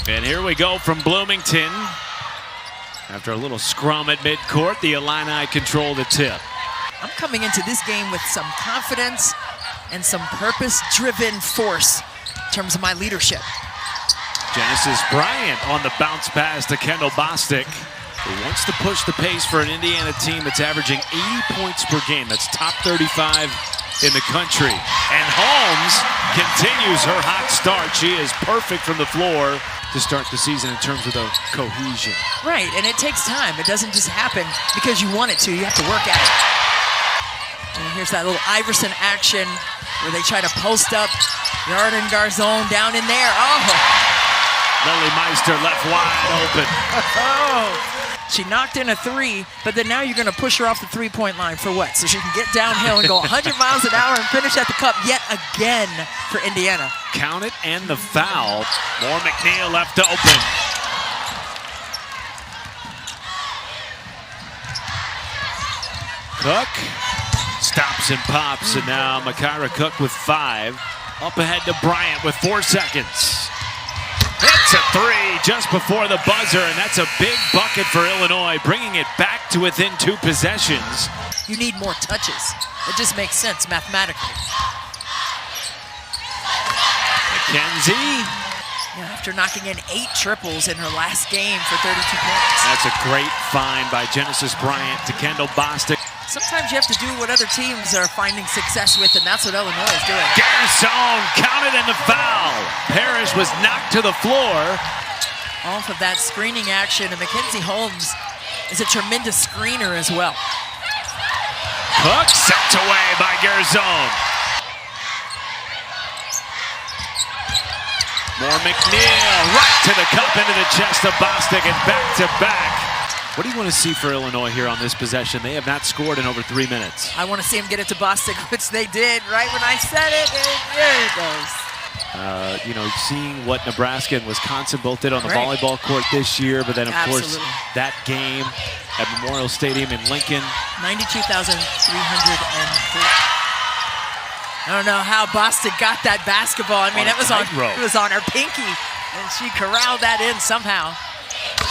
And here we go from Bloomington. After a little scrum at midcourt, the Illini control the tip. I'm coming into this game with some confidence and some purpose-driven force in terms of my leadership. Genesis Bryant on the bounce pass to Kendall Bostic, who wants to push the pace for an Indiana team that's averaging 80 points per game. That's top 35 in the country. And Holmes continues her hot start. She is perfect from the floor to start the season in terms of the cohesion. Right, and it takes time. It doesn't just happen because you want it to. You have to work at it. And here's that little Iverson action where they try to post up Yarden Garzon down in there. Oh! Lily Meister left wide open. She knocked in a three, but then now you're going to push her off the three-point line for what? So she can get downhill and go 100 miles an hour and finish at the cup yet again for Indiana. Count it and the foul. More McNeil left open. Cook stops and pops, and now Makira Cook with 5. Up ahead to Bryant with 4 seconds. Hits a three just before the buzzer, and that's a big bucket for Illinois, bringing it back to within 2 possessions. You need more touches. It just makes sense mathematically. McKenzie. Yeah, after knocking in 8 triples in her last game for 32 points. That's a great find by Genesis Bryant to Kendall Bostic. Sometimes you have to do what other teams are finding success with, and that's what Illinois is doing. Garzon counted in the foul. Parrish was knocked to the floor. Off of that screening action, and Mackenzie Holmes is a tremendous screener as well. Cook sent away by Garzon. More McNeil right to the cup, into the chest of Bostic, and back-to-back. What do you want to see for Illinois here on this possession? They have not scored in over 3 minutes. I want to see them get it to Bostic, which they did right when I said it. There it goes. You know, seeing what Nebraska and Wisconsin both did on the volleyball court this year, but then, of course, that game at Memorial Stadium in Lincoln. 92,303. I don't know how Bostic got that basketball. I mean, it was on her pinky, and she corralled that in somehow.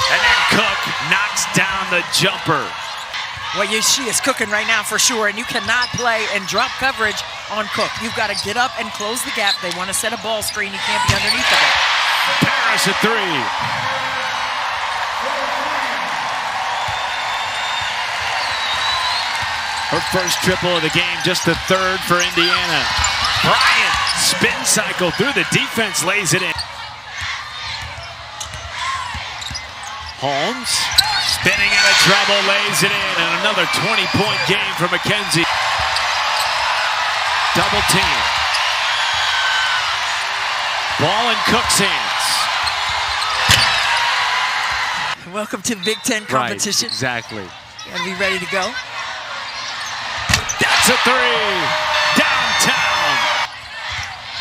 And then Cook knocks down the jumper. Well, she is cooking right now for sure, and you cannot play and drop coverage on Cook. You've got to get up and close the gap. They want to set a ball screen. You can't be underneath of it. Parrish a 3. Her first triple of the game, just the 3rd for Indiana. Bryant, spin cycle through the defense, lays it in. Holmes, spinning out of trouble, lays it in, and another 20-point game for McKenzie. Double team. Ball in Cook's hands. Welcome to Big Ten competition. Right, exactly. You gotta be ready to go. That's a 3. Downtown.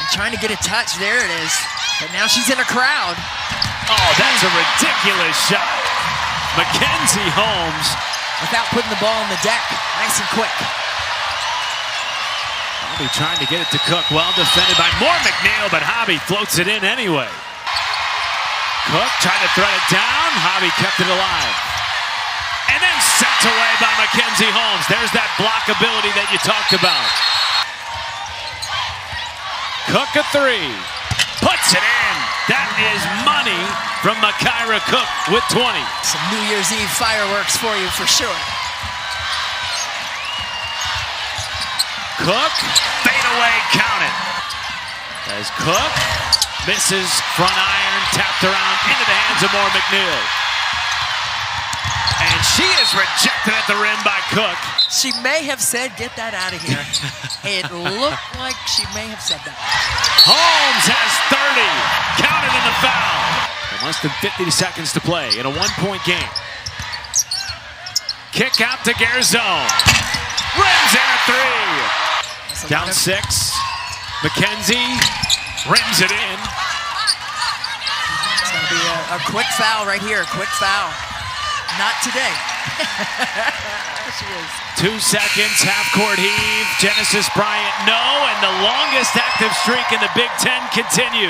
I'm trying to get a touch. There it is. But now she's in a crowd. Oh, that's a ridiculous shot. Mackenzie Holmes. Without putting the ball on the deck. Nice and quick. Hobby trying to get it to Cook. Well defended by Moore McNeil, but Hobby floats it in anyway. Cook tried to thread it down. Hobby kept it alive. And then sent away by Mackenzie Holmes. There's that block ability that you talked about. Cook a 3. Puts it in. That is money from Makira Cook with 20. Some New Year's Eve fireworks for you, for sure. Cook, fade away, count it. As Cook misses front iron, tapped around into the hands of Moore McNeil. And she is rejected at the rim by Cook. She may have said, get that out of here. It looked like she may have said that. Holmes has 30. Counted in the foul. And less than 50 seconds to play in a 1-point game. Kick out to Garzon. Rims in a 3. Down 6. McKenzie rims it in. It's going to be a quick foul right here. Quick foul. Not today. She is. 2 seconds, half-court heave. Genesis Bryant, no, and the longest active streak in the Big Ten continues.